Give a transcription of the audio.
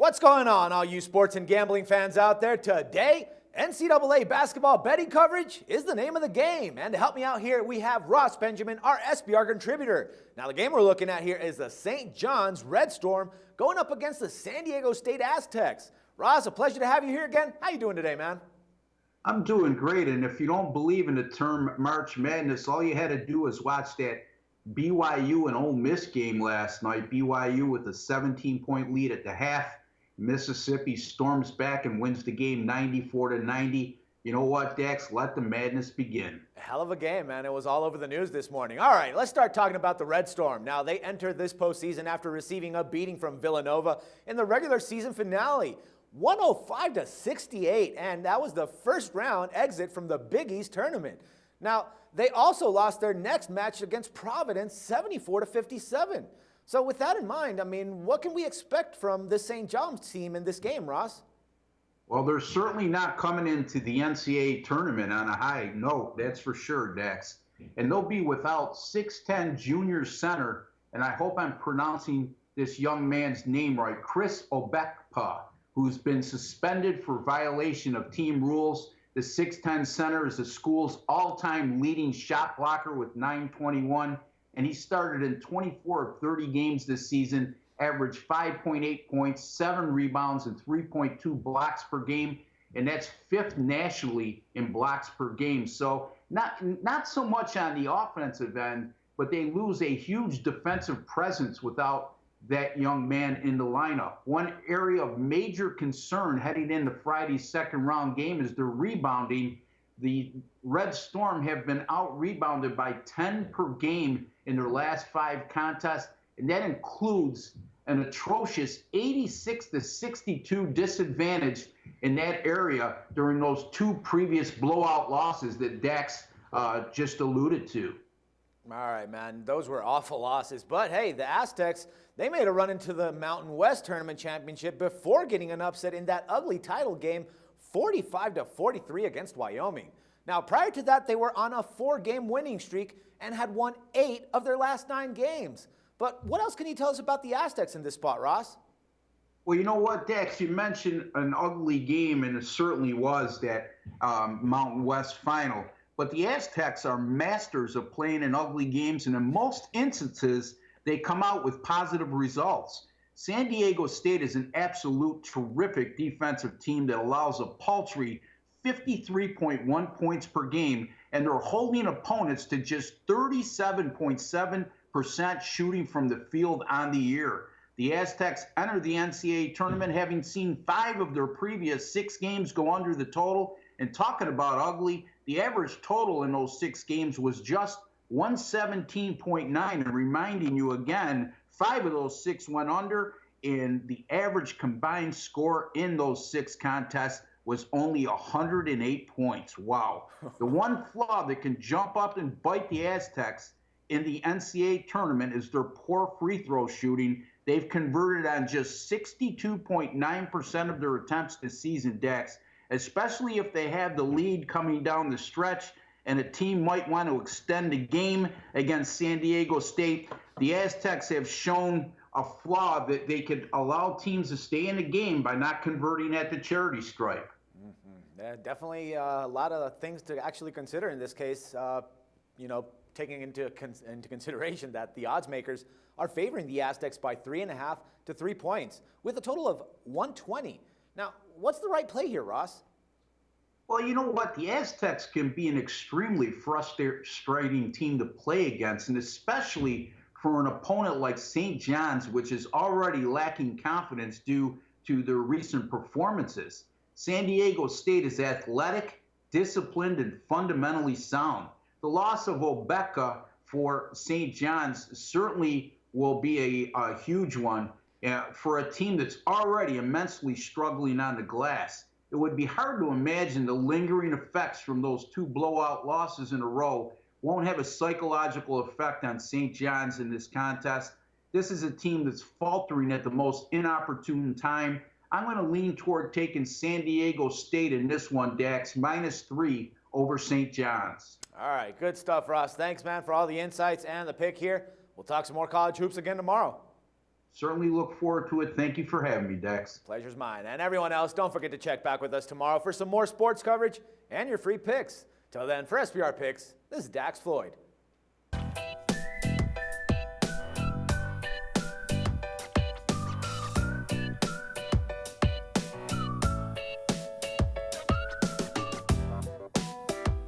What's going on, all you sports and gambling fans out there? Today, NCAA basketball betting coverage is the name of the game. And to help me out here, we have Ross Benjamin, our SBR contributor. Now, the game we're looking at here is the St. John's Red Storm going up against the San Diego State Aztecs. Ross, a pleasure to have you here again. How you doing today, man? I'm doing great, and if you don't believe in the term March Madness, all you had to do is watch that BYU and Ole Miss game last night. BYU with a 17-point lead at the half. Mississippi storms back and wins the game 94-90. You know what, Dax? Let the madness begin. A hell of a game, man. It was all over the news this morning. All right, let's start talking about the Red Storm. Now, they entered this postseason after receiving a beating from Villanova in the regular season finale. 105-68, and that was the first round exit from the Big East tournament. Now, they also lost their next match against Providence 74-57. So with that in mind, I mean, what can we expect from this St. John's team in this game, Ross? Well, they're certainly not coming into the NCAA tournament on a high note, that's for sure, Dax. And they'll be without 6'10 junior center, and I hope I'm pronouncing this young man's name right, Chris Obekpa, who's been suspended for violation of team rules. The 6'10 center is the school's all-time leading shot blocker with 921, and he started in 24 of 30 games this season, averaged 5.8 points, 7 rebounds, and 3.2 blocks per game, and that's 5th nationally in blocks per game. So not so much on the offensive end, but they lose a huge defensive presence without that young man in the lineup. One area of major concern heading into Friday's second round game is the rebounding. The Red Storm have been out-rebounded by 10 per game in their last 5 contests, and that includes an atrocious 86-62 disadvantage in that area during those 2 previous blowout losses that Dax just alluded to. All right, man, those were awful losses. But, hey, the Aztecs, they made a run into the Mountain West Tournament Championship before getting an upset in that ugly title game, 45-43 against Wyoming. Now, prior to that, they were on a 4-game winning streak and had won 8 of their last 9 games. But what else can you tell us about the Aztecs in this spot, Ross? Well, you know what, Dax, you mentioned an ugly game, and it certainly was that Mountain West final. But the Aztecs are masters of playing in ugly games, and in most instances, they come out with positive results. San Diego State is an absolute terrific defensive team that allows a paltry 53.1 points per game, and they're holding opponents to just 37.7% shooting from the field on the year. The Aztecs enter the NCAA tournament having seen 5 of their previous 6 games go under the total. And talking about ugly, the average total in those 6 games was just 117.9. And reminding you again, 5 of those 6 went under, and the average combined score in those 6 contests was only 108 points. Wow. The one flaw that can jump up and bite the Aztecs in the NCAA tournament is their poor free throw shooting. They've converted on just 62.9% of their attempts this season, Dax, especially if they have the lead coming down the stretch and a team might want to extend the game against San Diego State. The Aztecs have shown a flaw that they could allow teams to stay in the game by not converting at the charity stripe. Yeah, definitely a lot of things to actually consider in this case, taking into consideration that the odds makers are favoring the Aztecs by 3.5 to 3 points with a total of 120. Now, what's the right play here, Ross? Well, you know what? The Aztecs can be an extremely frustrating team to play against, and especially for an opponent like St. John's, which is already lacking confidence due to their recent performances. San Diego State is athletic, disciplined, and fundamentally sound. The loss of Obekpa for St. John's certainly will be a huge one for a team that's already immensely struggling on the glass. It would be hard to imagine the lingering effects from those 2 blowout losses in a row won't have a psychological effect on St. John's in this contest. This is a team that's faltering at the most inopportune time. I'm going to lean toward taking San Diego State in this one, Dax, -3 over St. John's. All right, good stuff, Ross. Thanks, man, for all the insights and the pick here. We'll talk some more college hoops again tomorrow. Certainly look forward to it. Thank you for having me, Dex. Pleasure's mine. And everyone else, don't forget to check back with us tomorrow for some more sports coverage and your free picks. Till then, for SBR Picks, this is Dax Floyd.